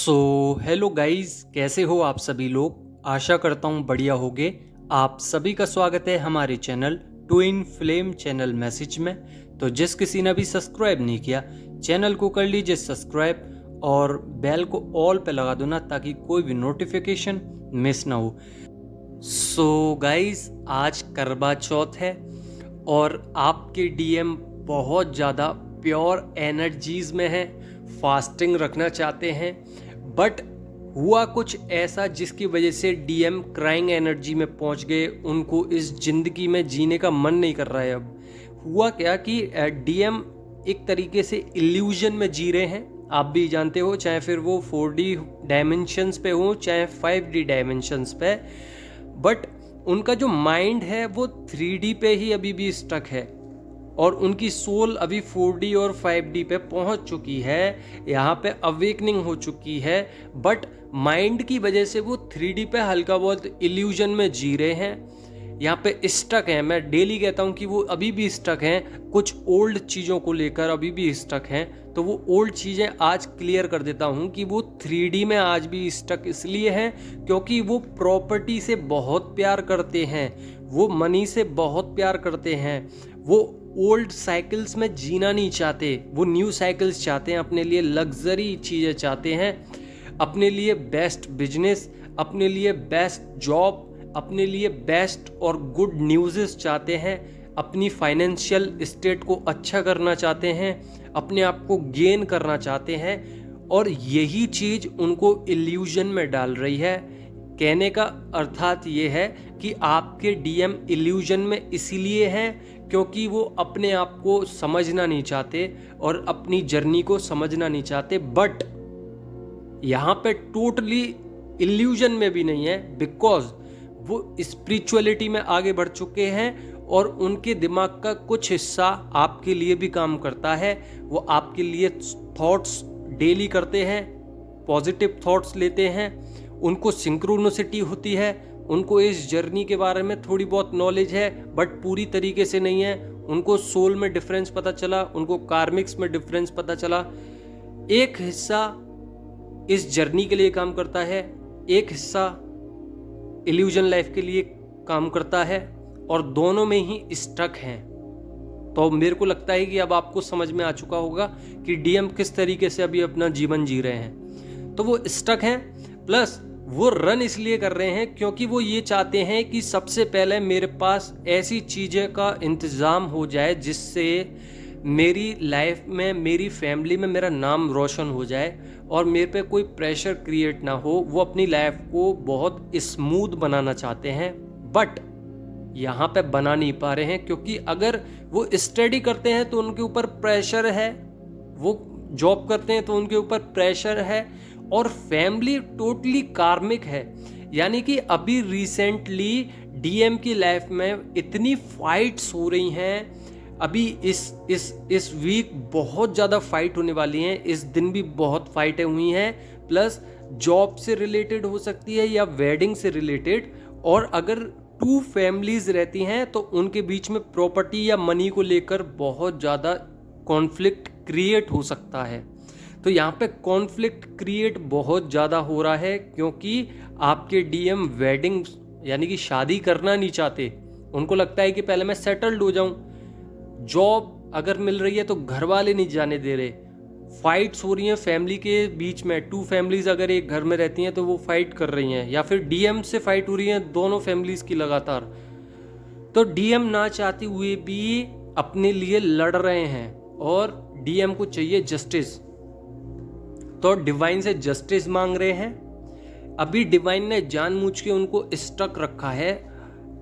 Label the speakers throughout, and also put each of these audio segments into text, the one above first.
Speaker 1: Hello guys, कैसे हो आप सभी लोग। आशा करता हूँ बढ़िया होगे। आप सभी का स्वागत है हमारे channel twin flame channel message में। तो जिस किसी ने भी सब्सक्राइब नहीं किया, चैनल को कर लीजिए सब्सक्राइब और बेल को ऑल पे लगा दो ना, ताकि कोई भी नोटिफिकेशन मिस ना हो। गाइस, आज करवा चौथ है और आपके डीएम बहुत ज़्यादा प्योर एनर्जीज में है, फास्टिंग रखना चाहते हैं, बट हुआ कुछ ऐसा जिसकी वजह से डीएम क्राइंग एनर्जी में पहुंच गए। उनको इस जिंदगी में जीने का मन नहीं कर रहा है। अब हुआ क्या कि डीएम एक तरीके से इल्यूजन में जी रहे हैं। आप भी जानते हो, चाहे फिर वो 4D डायमेंशंस पे हो चाहे 5D डायमेंशंस पे, बट उनका जो माइंड है वो 3D पे ही अभी भी स्टक है और उनकी सोल अभी 4D और 5D पे पहुंच चुकी है। यहाँ पे अवेकनिंग हो चुकी है, बट माइंड की वजह से वो 3D पे हल्का बहुत इल्यूजन में जी रहे हैं। यहाँ पे स्टक हैं। मैं डेली कहता हूँ कि वो अभी भी स्टक हैं, कुछ ओल्ड चीज़ों को लेकर अभी भी स्टक हैं। तो वो ओल्ड चीज़ें आज क्लियर कर देता हूँ कि वो 3D में आज भी स्टक इसलिए हैं क्योंकि वो प्रॉपर्टी से बहुत प्यार करते हैं, वो मनी से बहुत प्यार करते हैं, वो ओल्ड साइकिल्स में जीना नहीं चाहते, वो न्यू साइकिल्स चाहते हैं, अपने लिए लग्जरी चीज़ें चाहते हैं, अपने लिए बेस्ट बिजनेस, अपने लिए बेस्ट जॉब, अपने लिए बेस्ट और गुड न्यूज़ चाहते हैं, अपनी फाइनेंशियल स्टेट को अच्छा करना चाहते हैं, अपने आप को गेन करना चाहते हैं। और यही चीज़ उनको इल्यूजन में डाल रही है। कहने का अर्थात ये है कि आपके डीएम इल्यूजन में इसीलिए हैं क्योंकि वो अपने आप को समझना नहीं चाहते और अपनी जर्नी को समझना नहीं चाहते। बट यहाँ पे टोटली इल्यूजन में भी नहीं है, बिकॉज वो स्पिरिचुअलिटी में आगे बढ़ चुके हैं और उनके दिमाग का कुछ हिस्सा आपके लिए भी काम करता है। वो आपके लिए थॉट्स डेली करते हैं, पॉजिटिव थॉट्स लेते हैं, उनको सिंक्रोनिसिटी होती है, उनको इस जर्नी के बारे में थोड़ी बहुत नॉलेज है बट पूरी तरीके से नहीं है। उनको सोल में डिफरेंस पता चला, उनको कार्मिक्स में डिफरेंस पता चला। एक हिस्सा इस जर्नी के लिए काम करता है, एक हिस्सा इल्यूजन लाइफ के लिए काम करता है और दोनों में ही स्टक हैं। तो मेरे को लगता है कि अब आपको समझ में आ चुका होगा कि डीएम किस तरीके से अभी अपना जीवन जी रहे हैं। तो वो स्टक हैं, प्लस वो रन इसलिए कर रहे हैं क्योंकि वो ये चाहते हैं कि सबसे पहले मेरे पास ऐसी चीज़ें का इंतज़ाम हो जाए जिससे मेरी लाइफ में, मेरी फैमिली में मेरा नाम रोशन हो जाए और मेरे पे कोई प्रेशर क्रिएट ना हो। वो अपनी लाइफ को बहुत स्मूथ बनाना चाहते हैं, बट यहाँ पे बना नहीं पा रहे हैं क्योंकि अगर वो स्टडी करते हैं तो उनके ऊपर प्रेशर है, वो जॉब करते हैं तो उनके ऊपर प्रेशर है, और फैमिली टोटली कार्मिक है। यानी कि अभी रिसेंटली डीएम की लाइफ में इतनी फाइट्स हो रही हैं। अभी इस वीक बहुत ज़्यादा फाइट होने वाली हैं, इस दिन भी बहुत फाइटें हुई हैं, प्लस जॉब से रिलेटेड हो सकती है या वेडिंग से रिलेटेड। और अगर 2 फैमिलीज रहती हैं तो उनके बीच में प्रॉपर्टी या मनी को लेकर बहुत ज़्यादा कॉन्फ्लिक्ट क्रिएट हो सकता है। तो यहाँ पे कॉन्फ्लिक्ट क्रिएट बहुत ज़्यादा हो रहा है क्योंकि आपके डीएम वेडिंग यानी कि शादी करना नहीं चाहते। उनको लगता है कि पहले मैं सेटल्ड हो जाऊं। जॉब अगर मिल रही है तो घर वाले नहीं जाने दे रहे। फाइट्स हो रही हैं फैमिली के बीच में। 2 फैमिलीज अगर एक घर में रहती हैं तो वो फाइट कर रही हैं, या फिर डीएम से फाइट हो रही हैं दोनों फैमिलीज की लगातार। तो डीएम ना चाहते हुए भी अपने लिए लड़ रहे हैं और डीएम को चाहिए जस्टिस। तो डिवाइन से जस्टिस मांग रहे हैं। अभी डिवाइन ने जानबूझ के उनको स्टक रखा है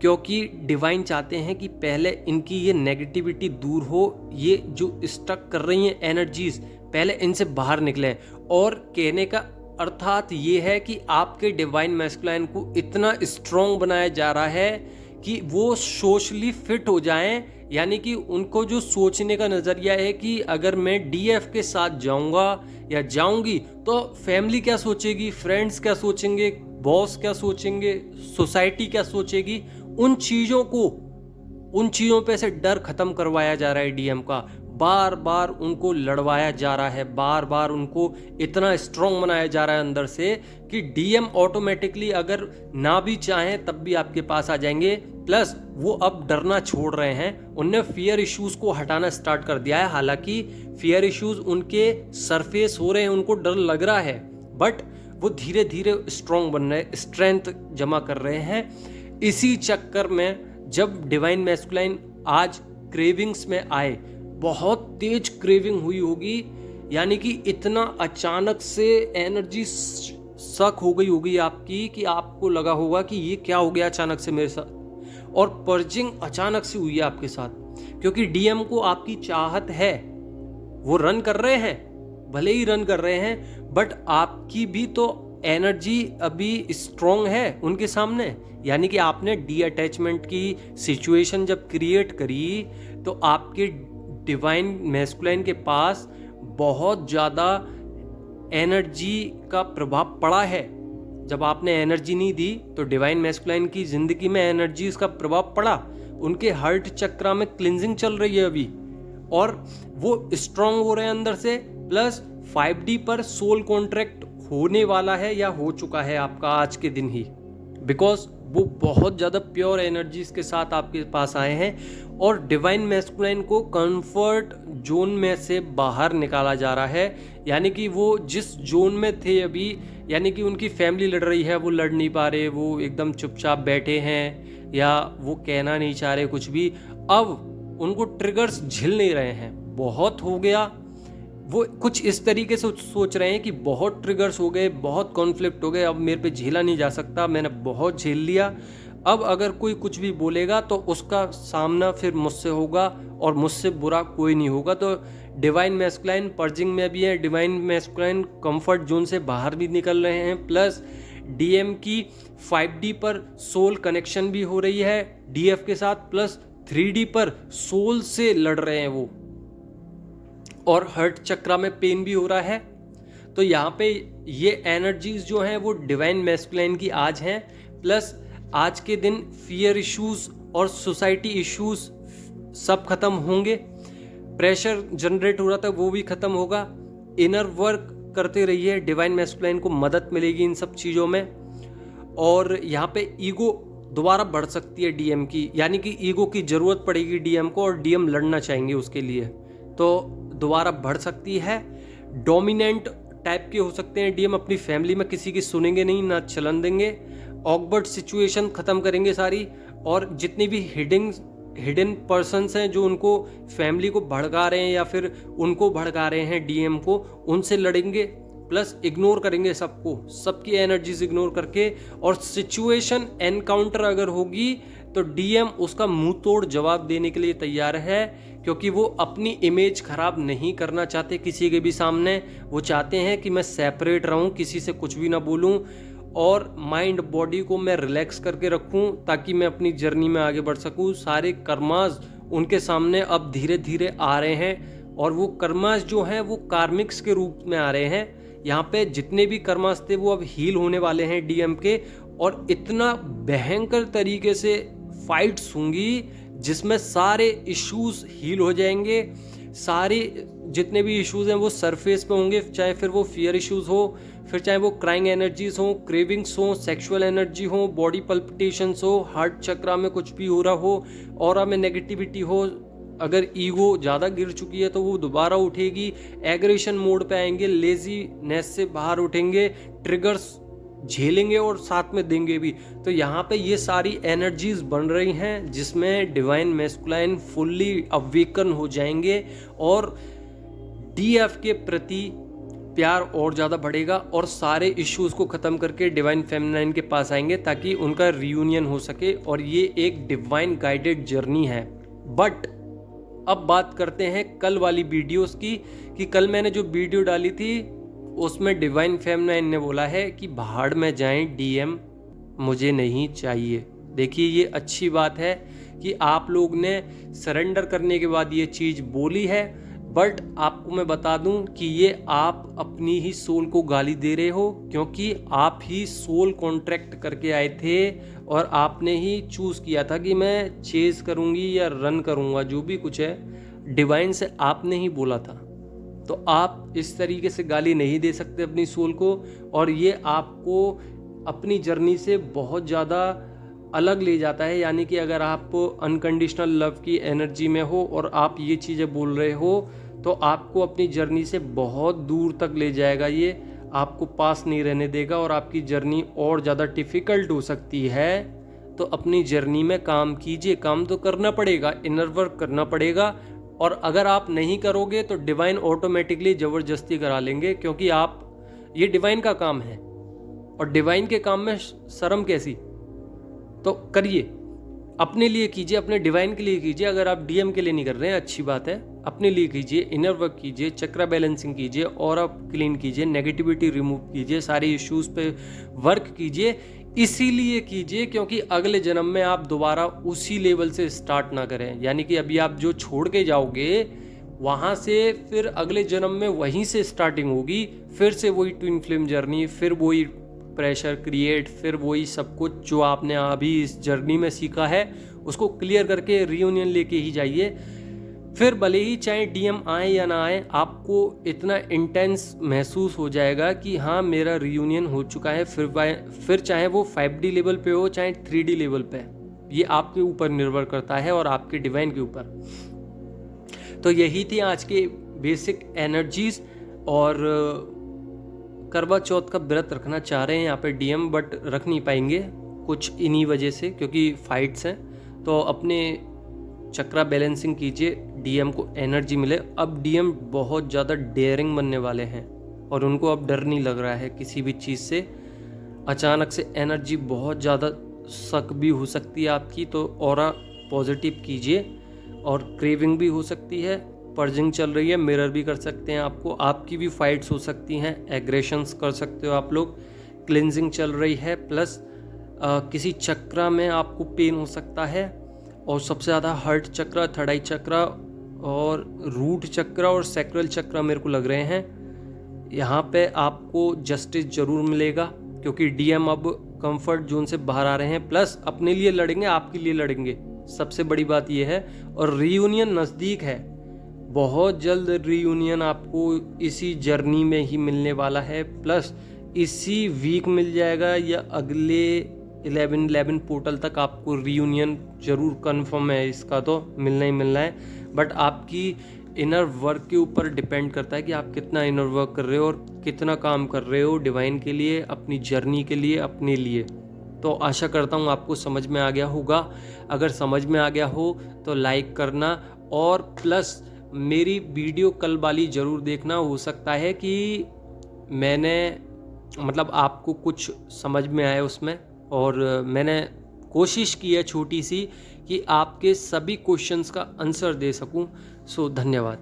Speaker 1: क्योंकि डिवाइन चाहते हैं कि पहले इनकी ये नेगेटिविटी दूर हो, ये जो स्टक कर रही हैं एनर्जीज पहले इनसे बाहर निकलें। और कहने का अर्थात ये है कि आपके डिवाइन मैस्कुलाइन को इतना स्ट्रॉन्ग बनाया जा रहा है कि वो सोशली फिट हो जाएं। यानी कि उनको जो सोचने का नज़रिया है कि अगर मैं डीएफ के साथ जाऊंगा या जाऊंगी तो फैमिली क्या सोचेगी, फ्रेंड्स क्या सोचेंगे, बॉस क्या सोचेंगे, सोसाइटी क्या सोचेगी, उन चीज़ों पे से डर खत्म करवाया जा रहा है डीएम का। बार बार उनको लड़वाया जा रहा है, बार बार उनको इतना स्ट्रॉन्ग बनाया जा रहा है अंदर से कि डीएम ऑटोमेटिकली अगर ना भी चाहें तब भी आपके पास आ जाएंगे। प्लस वो अब डरना छोड़ रहे हैं, उनने फियर इश्यूज को हटाना स्टार्ट कर दिया है। हालांकि फियर इश्यूज उनके सरफेस हो रहे हैं, उनको डर लग रहा है, बट वो धीरे धीरे स्ट्रॉन्ग बन रहे हैं, स्ट्रेंथ जमा कर रहे हैं। इसी चक्कर में जब डिवाइन मैस्कुलाइन आज क्रेविंग्स में आए, बहुत तेज क्रेविंग हुई होगी, यानी कि इतना अचानक से एनर्जी सक हो गई होगी आपकी कि आपको लगा होगा कि ये क्या हो गया अचानक से मेरे साथ। और पर्जिंग अचानक से हुई है आपके साथ, क्योंकि डीएम को आपकी चाहत है, वो रन कर रहे हैं, भले ही रन कर रहे हैं, बट आपकी भी तो एनर्जी अभी स्ट्रॉन्ग है उनके सामने। यानी कि आपने डी अटैचमेंट की सिचुएशन जब क्रिएट करी तो आपके डिवाइन मैस्कुलाइन के पास बहुत ज़्यादा एनर्जी का प्रभाव पड़ा है। जब आपने एनर्जी नहीं दी तो डिवाइन मैस्कुलाइन की जिंदगी में एनर्जी का प्रभाव पड़ा। उनके हार्ट चक्रा में क्लिंजिंग चल रही है अभी, और वो स्ट्रांग हो रहे हैं अंदर से। प्लस 5D पर सोल कॉन्ट्रैक्ट होने वाला है या हो चुका है आपका आज के दिन ही, बिकॉज वो बहुत ज़्यादा प्योर एनर्जीज के साथ आपके पास आए हैं। और डिवाइन मैस्कुलाइन को कंफर्ट जोन में से बाहर निकाला जा रहा है, यानी कि वो जिस जोन में थे अभी, यानी कि उनकी फैमिली लड़ रही है, वो लड़ नहीं पा रहे, वो एकदम चुपचाप बैठे हैं या वो कहना नहीं चाह रहे कुछ भी। अब उनको ट्रिगर्स झेल नहीं रहे हैं, बहुत हो गया। वो कुछ इस तरीके से सोच रहे हैं कि बहुत ट्रिगर्स हो गए, बहुत कॉन्फ्लिक्ट हो गए, अब मेरे पे झेला नहीं जा सकता, मैंने बहुत झेल लिया। अब अगर कोई कुछ भी बोलेगा तो उसका सामना फिर मुझसे होगा और मुझसे बुरा कोई नहीं होगा। तो डिवाइन मैस्कुलाइन पर्जिंग में भी है, डिवाइन मैस्कुलाइन कंफर्ट जोन से बाहर भी निकल रहे हैं। प्लस डीएम की 5D पर सोल कनेक्शन भी हो रही है डीएफ के साथ, प्लस 3D पर सोल से लड़ रहे हैं वो, और हार्ट चक्रा में पेन भी हो रहा है। तो यहाँ पे ये एनर्जीज जो हैं वो डिवाइन मैस्कुलाइन की आज हैं। प्लस आज के दिन फियर इश्यूज और सोसाइटी इश्यूज सब खत्म होंगे, प्रेशर जनरेट हो रहा था वो भी खत्म होगा। इनर वर्क करते रहिए, डिवाइन मैस्कुलाइन को मदद मिलेगी इन सब चीज़ों में। और यहाँ पे ईगो दोबारा बढ़ सकती है डीएम की, यानी कि ईगो की ज़रूरत पड़ेगी डीएम को, और डीएम लड़ना चाहेंगे उसके लिए, तो दोबारा बढ़ सकती है। डोमिनेंट टाइप के हो सकते हैं डीएम, अपनी फैमिली में किसी की सुनेंगे नहीं, ना चलन देंगे। ऑकवर्ड सिचुएशन ख़त्म करेंगे सारी, और जितनी भी हिडन पर्सन्स हैं जो उनको फैमिली को भड़का रहे हैं या फिर उनको भड़का रहे हैं डीएम को, उनसे लड़ेंगे। प्लस इग्नोर करेंगे सबको, सबकी एनर्जीज इग्नोर करके। और सिचुएशन एनकाउंटर अगर होगी तो डीएम उसका मुंह तोड़ जवाब देने के लिए तैयार है, क्योंकि वो अपनी इमेज खराब नहीं करना चाहते किसी के भी सामने। वो चाहते हैं कि मैं सेपरेट रहूं, किसी से कुछ भी ना बोलूं, और माइंड बॉडी को मैं रिलैक्स करके रखूं ताकि मैं अपनी जर्नी में आगे बढ़ सकूं। सारे कर्मास उनके सामने अब धीरे धीरे आ रहे हैं, और वो कर्मास जो हैं वो कार्मिक्स के रूप में आ रहे हैं। यहाँ पे जितने भी कर्मास थे वो अब हील होने वाले हैं डीएम के, और इतना भयंकर तरीके से फाइट्स होंगी जिसमें सारे इश्यूज हील हो जाएंगे। सारे जितने भी इश्यूज हैं वो सरफेस पे होंगे, चाहे फिर वो फियर इश्यूज हो, फिर चाहे वो क्राइंग एनर्जीज हो, क्रेविंग्स हो, सेक्सुअल एनर्जी हो, बॉडी पल्पिटेशंस हो, हार्ट चक्रा में कुछ भी हो रहा हो, ऑरा में नेगेटिविटी हो। अगर ईगो ज़्यादा गिर चुकी है तो वो दोबारा उठेगी, एग्रेशन मोड पे आएंगे, लेजीनेस से बाहर उठेंगे, ट्रिगर्स झेलेंगे और साथ में देंगे भी। तो यहाँ पे ये सारी एनर्जीज बन रही हैं जिसमें डिवाइन मैस्कुलाइन फुल्ली अवेकन हो जाएंगे, और डीएफ के प्रति प्यार और ज़्यादा बढ़ेगा, और सारे इश्यूज को ख़त्म करके डिवाइन फेमिनाइन के पास आएंगे ताकि उनका रियूनियन हो सके। और ये एक डिवाइन गाइडेड जर्नी है। बट अब बात करते हैं कल वाली वीडियोस की, कि कल मैंने जो वीडियो डाली थी उसमें डिवाइन फेमिनाइन ने बोला है कि भाड़ में जाएं डीएम, मुझे नहीं चाहिए। देखिए ये अच्छी बात है कि आप लोग ने सरेंडर करने के बाद ये चीज़ बोली है, बट आपको मैं बता दूं कि ये आप अपनी ही सोल को गाली दे रहे हो, क्योंकि आप ही सोल कॉन्ट्रैक्ट करके आए थे और आपने ही चूज़ किया था कि मैं चेज करूंगी या रन करूंगा, जो भी कुछ है डिवाइन से आपने ही बोला था। तो आप इस तरीके से गाली नहीं दे सकते अपनी सोल को, और ये आपको अपनी जर्नी से बहुत ज़्यादा अलग ले जाता है। यानी कि अगर आप अनकंडीशनल लव की एनर्जी में हो और आप ये चीज़ें बोल रहे हो तो आपको अपनी जर्नी से बहुत दूर तक ले जाएगा, ये आपको पास नहीं रहने देगा और आपकी जर्नी और ज़्यादा डिफ़िकल्ट हो सकती है। तो अपनी जर्नी में काम कीजिए, काम तो करना पड़ेगा, इनर वर्क करना पड़ेगा, और अगर आप नहीं करोगे तो डिवाइन ऑटोमेटिकली ज़बरदस्ती करा लेंगे, क्योंकि आप ये डिवाइन का काम है और डिवाइन के काम में शर्म कैसी। तो करिए, अपने लिए कीजिए, अपने डिवाइन के लिए कीजिए। अगर आप डीएम के लिए नहीं कर रहे हैं अच्छी बात है, अपने लिए कीजिए, इनर वर्क कीजिए, चक्रा बैलेंसिंग कीजिए, ऑरा क्लीन कीजिए, नेगेटिविटी रिमूव कीजिए, सारे इश्यूज पे वर्क कीजिए। इसीलिए कीजिए क्योंकि अगले जन्म में आप दोबारा उसी लेवल से स्टार्ट ना करें। यानी कि अभी आप जो छोड़ के जाओगे वहाँ से फिर अगले जन्म में वहीं से स्टार्टिंग होगी, फिर से वही ट्विन फ्लेम जर्नी, फिर वही प्रेशर क्रिएट, फिर वही सब कुछ जो आपने अभी इस जर्नी में सीखा है उसको क्लियर करके रियूनियन लेके ही जाइए। फिर भले ही चाहे डीएम आए या ना आए, आपको इतना इंटेंस महसूस हो जाएगा कि हाँ मेरा रियूनियन हो चुका है। फिर चाहे वो 5D लेवल पे हो चाहे 3D लेवल पे, ये आपके ऊपर निर्भर करता है और आपके डिवाइन के ऊपर। तो यही थी आज के बेसिक एनर्जीज। और करवा चौथ का व्रत रखना चाह रहे हैं यहाँ पे डीएम, बट रख नहीं पाएंगे कुछ इन्हीं वजह से, क्योंकि फाइट्स हैं। तो अपने चक्रा बैलेंसिंग कीजिए, डीएम को एनर्जी मिले। अब डीएम बहुत ज़्यादा डेयरिंग बनने वाले हैं और उनको अब डर नहीं लग रहा है किसी भी चीज़ से। अचानक से एनर्जी बहुत ज़्यादा शक भी हो सकती है आपकी, तो ऑरा पॉजिटिव कीजिए। और क्रेविंग भी हो सकती है, पर्जिंग चल रही है, मिरर भी कर सकते हैं आपको, आपकी भी फाइट्स हो सकती हैं, एग्रेशंस कर सकते हो आप लोग, क्लिनजिंग चल रही है, प्लस किसी चक्रा में आपको पेन हो सकता है। और सबसे ज़्यादा हार्ट चक्रा, थर्ड आई चक्रा और रूट चक्रा और सैक्रल चक्रा मेरे को लग रहे हैं। यहाँ पे आपको जस्टिस ज़रूर मिलेगा क्योंकि डीएम अब कंफर्ट जोन से बाहर आ रहे हैं, प्लस अपने लिए लड़ेंगे, आपके लिए लड़ेंगे, सबसे बड़ी बात यह है। और रीयूनियन नज़दीक है, बहुत जल्द रीयूनियन आपको इसी जर्नी में ही मिलने वाला है, प्लस इसी वीक मिल जाएगा या अगले 11/11 पोर्टल तक आपको रीयूनियन ज़रूर कंफर्म है, इसका तो मिलना ही मिलना है। बट आपकी इनर वर्क के ऊपर डिपेंड करता है कि आप कितना इनर वर्क कर रहे हो और कितना काम कर रहे हो डिवाइन के लिए, अपनी जर्नी के लिए, अपने लिए। तो आशा करता हूँ आपको समझ में आ गया होगा। अगर समझ में आ गया हो तो लाइक करना, और प्लस मेरी वीडियो कल वाली ज़रूर देखना। हो सकता है कि मैंने मतलब आपको कुछ समझ में आए उसमें, और मैंने कोशिश की है छोटी सी कि आपके सभी क्वेश्चंस का आंसर दे सकूं। सो धन्यवाद।